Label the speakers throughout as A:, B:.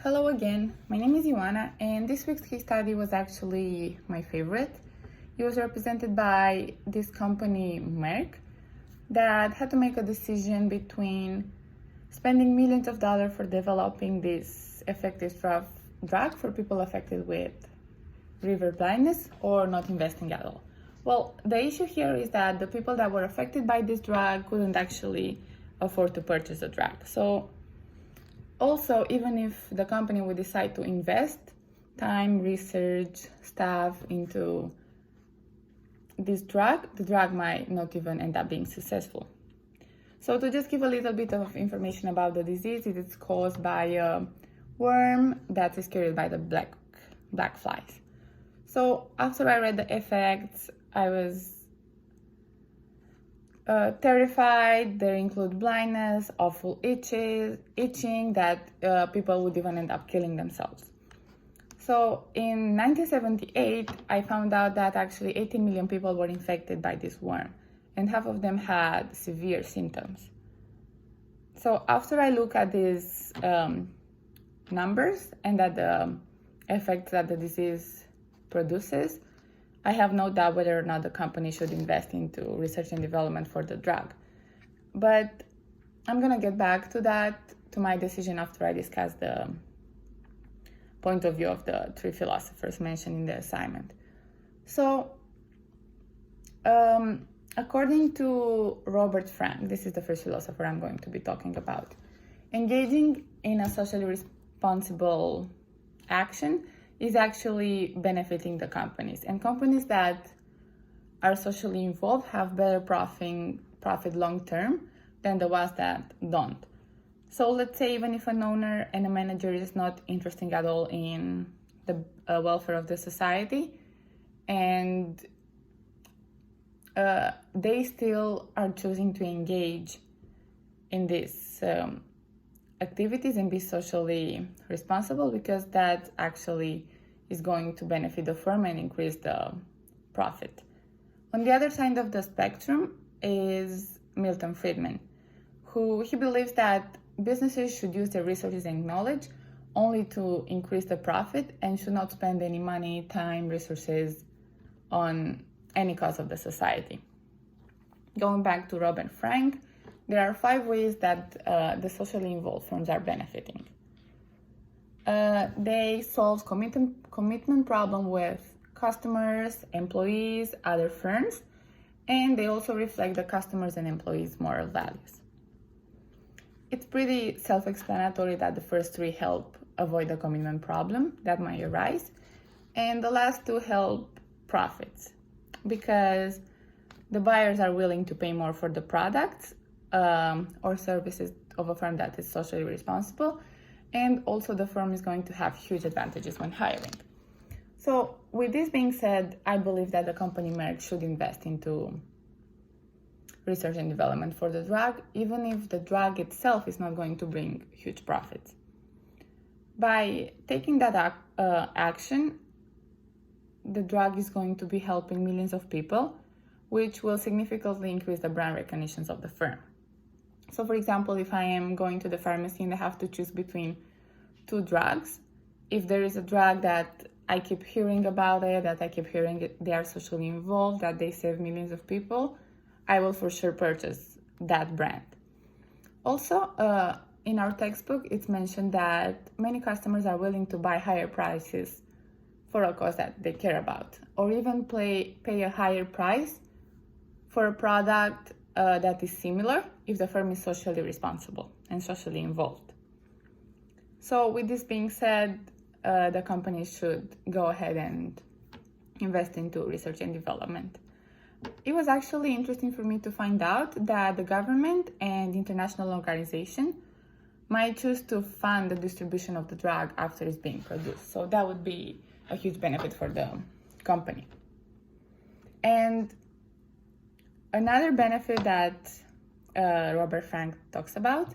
A: Hello again, my name is Ioana, and this week's case study was actually my favorite. It was represented by this company, Merck, that had to make a decision between spending millions of dollars for developing this effective drug for people affected with river blindness or not investing at all. Well, the issue here is that the people that were affected by this drug couldn't actually afford to purchase the drug. So also, even if the company would decide to invest time, research, staff into this drug, the drug might not even end up being successful. So to just give a little bit of information about the disease, it is caused by a worm that is carried by the black flies. So after I read the effects, I was terrified. They include blindness, awful itching that people would even end up killing themselves. So in 1978, I found out that actually 18 million people were infected by this worm, and half of them had severe symptoms. So after I look at these numbers and at the effects that the disease produces, I have no doubt whether or not the company should invest into research and development for the drug. But I'm gonna get back to that, to my decision after I discuss the point of view of the three philosophers mentioned in the assignment. So, according to Robert Frank, this is the first philosopher I'm going to be talking about, engaging in a socially responsible action is actually benefiting the companies. And companies that are socially involved have better profit long-term than the ones that don't. So let's say even if an owner and a manager is not interested at all in the welfare of the society, and they still are choosing to engage in these activities and be socially responsible, because that actually is going to benefit the firm and increase the profit. On the other side of the spectrum is Milton Friedman, who he believes that businesses should use their resources and knowledge only to increase the profit and should not spend any money, time, resources on any cause of the society. Going back to Robert Frank, there are 5 ways that the socially involved firms are benefiting. They solve commitment problem with customers, employees, other firms, and they also reflect the customers' and employees' moral values. It's pretty self-explanatory that the first 3 help avoid the commitment problem that might arise, and the last 2 help profits, because the buyers are willing to pay more for the products or services of a firm that is socially responsible, and also the firm is going to have huge advantages when hiring. So with this being said, I believe that the company Merck should invest into research and development for the drug, even if the drug itself is not going to bring huge profits. By taking that action, the drug is going to be helping millions of people, which will significantly increase the brand recognitions of the firm. So for example, if I am going to the pharmacy and I have to choose between 2 drugs, if there is a drug that I keep hearing about it, that I keep hearing they are socially involved, that they save millions of people, I will for sure purchase that brand. Also, in our textbook, it's mentioned that many customers are willing to buy higher prices for a cause that they care about, or even pay a higher price for a product that is similar if the firm is socially responsible and socially involved. So with this being said, the company should go ahead and invest into research and development. It was actually interesting for me to find out that the government and international organization might choose to fund the distribution of the drug after it's being produced. So that would be a huge benefit for the company. And another benefit that Robert Frank talks about,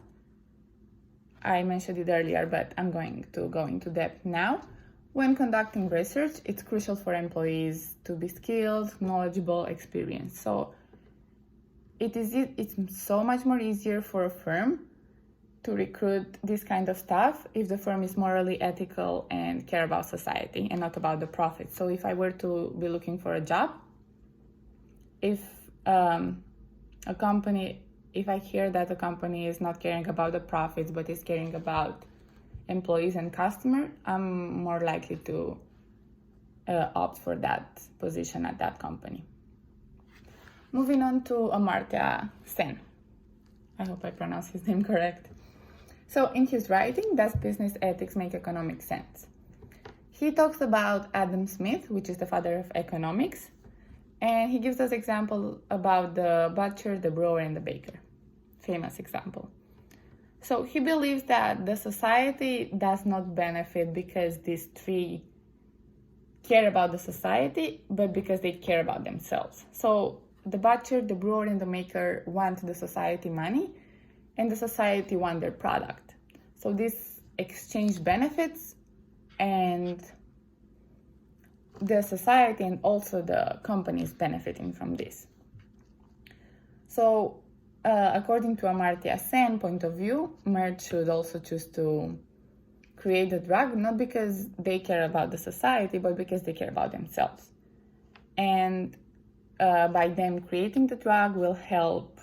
A: I mentioned it earlier, but I'm going to go into depth now. When conducting research, it's crucial for employees to be skilled, knowledgeable, experienced. So it's so much more easier for a firm to recruit this kind of staff if the firm is morally ethical and care about society and not about the profit. So if I were to be looking for a job, if if I hear that a company is not caring about the profits but is caring about employees and customers, I'm more likely to opt for that position at that company. Moving on to Amartya Sen. I hope I pronounced his name correct. So in his writing, Does Business Ethics Make Economic Sense? He talks about Adam Smith, which is the father of economics, and he gives us example about the butcher, the brewer, and the baker. Famous example. So he believes that the society does not benefit because these three care about the society, but because they care about themselves. So the butcher, the brewer, and the maker want the society money, and the society want their product. So this exchange benefits, and the society and also the companies benefiting from this. So according to Amartya Sen point of view, Merck should also choose to create a drug, not because they care about the society, but because they care about themselves. And by them creating the drug will help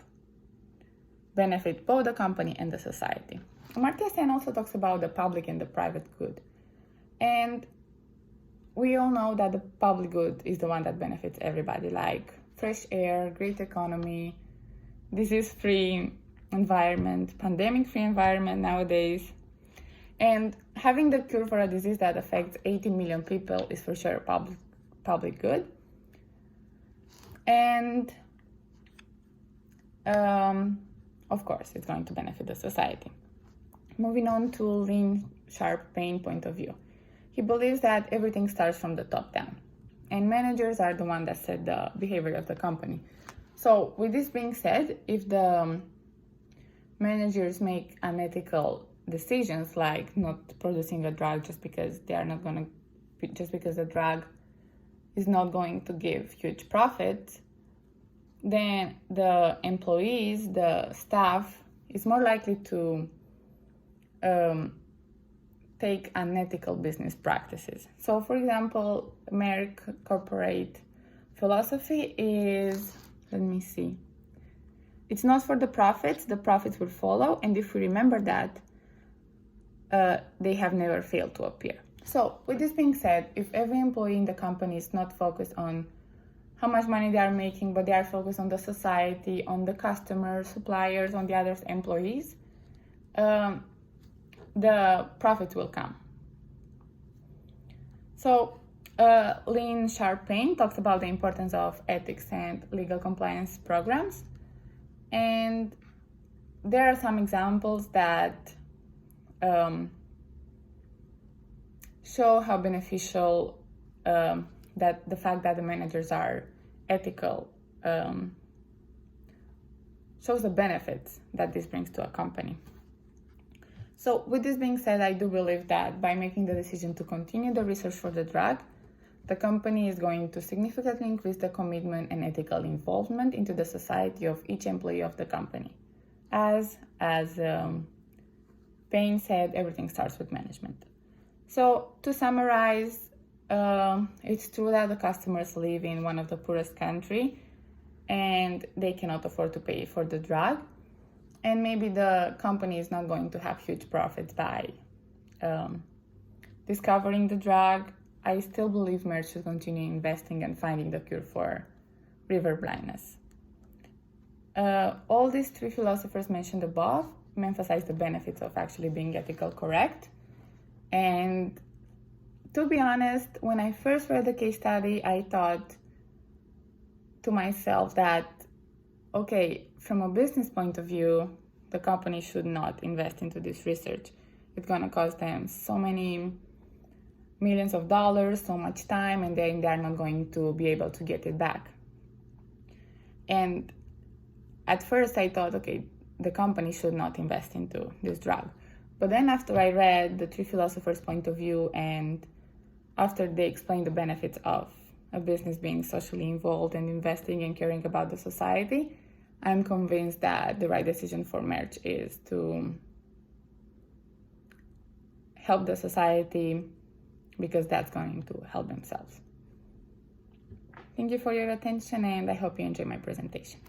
A: benefit both the company and the society. Amartya Sen also talks about the public and the private good. And we all know that the public good is the one that benefits everybody, like fresh air, great economy, disease-free environment, pandemic-free environment nowadays. And having the cure for a disease that affects 80 million people is for sure public good. And of course, it's going to benefit the society. Moving on to Lynn Sharp-Payne point of view. He believes that everything starts from the top down, and managers are the one that set the behavior of the company. So with this being said, if the managers make unethical decisions like not producing a drug just because the drug is not going to give huge profit, then the employees, the staff, is more likely to take unethical business practices. So for example, Merck corporate philosophy is, it's not for the profits will follow, and if we remember that, they have never failed to appear. So with this being said, if every employee in the company is not focused on how much money they are making, but they are focused on the society, on the customers, suppliers, on the other employees, the profits will come. So Lynn Sharp-Payne talks about the importance of ethics and legal compliance programs. And there are some examples that show how beneficial that the fact that the managers are ethical shows the benefits that this brings to a company. So with this being said, I do believe that by making the decision to continue the research for the drug, the company is going to significantly increase the commitment and ethical involvement into the society of each employee of the company. As Payne said, everything starts with management. So to summarize, it's true that the customers live in one of the poorest countries and they cannot afford to pay for the drug. And maybe the company is not going to have huge profits by discovering the drug. I still believe Merck should continue investing and finding the cure for river blindness. All these three philosophers mentioned above emphasize the benefits of actually being ethical correct. And to be honest, when I first read the case study, I thought to myself that, okay, from a business point of view, the company should not invest into this research. It's going to cost them so many millions of dollars, so much time, and then they're not going to be able to get it back. And at first I thought, okay, the company should not invest into this drug. But then after I read the three philosophers' point of view, and after they explained the benefits of a business being socially involved and investing and caring about the society, I'm convinced that the right decision for Merck is to help the society, because that's going to help themselves. Thank you for your attention, and I hope you enjoy my presentation.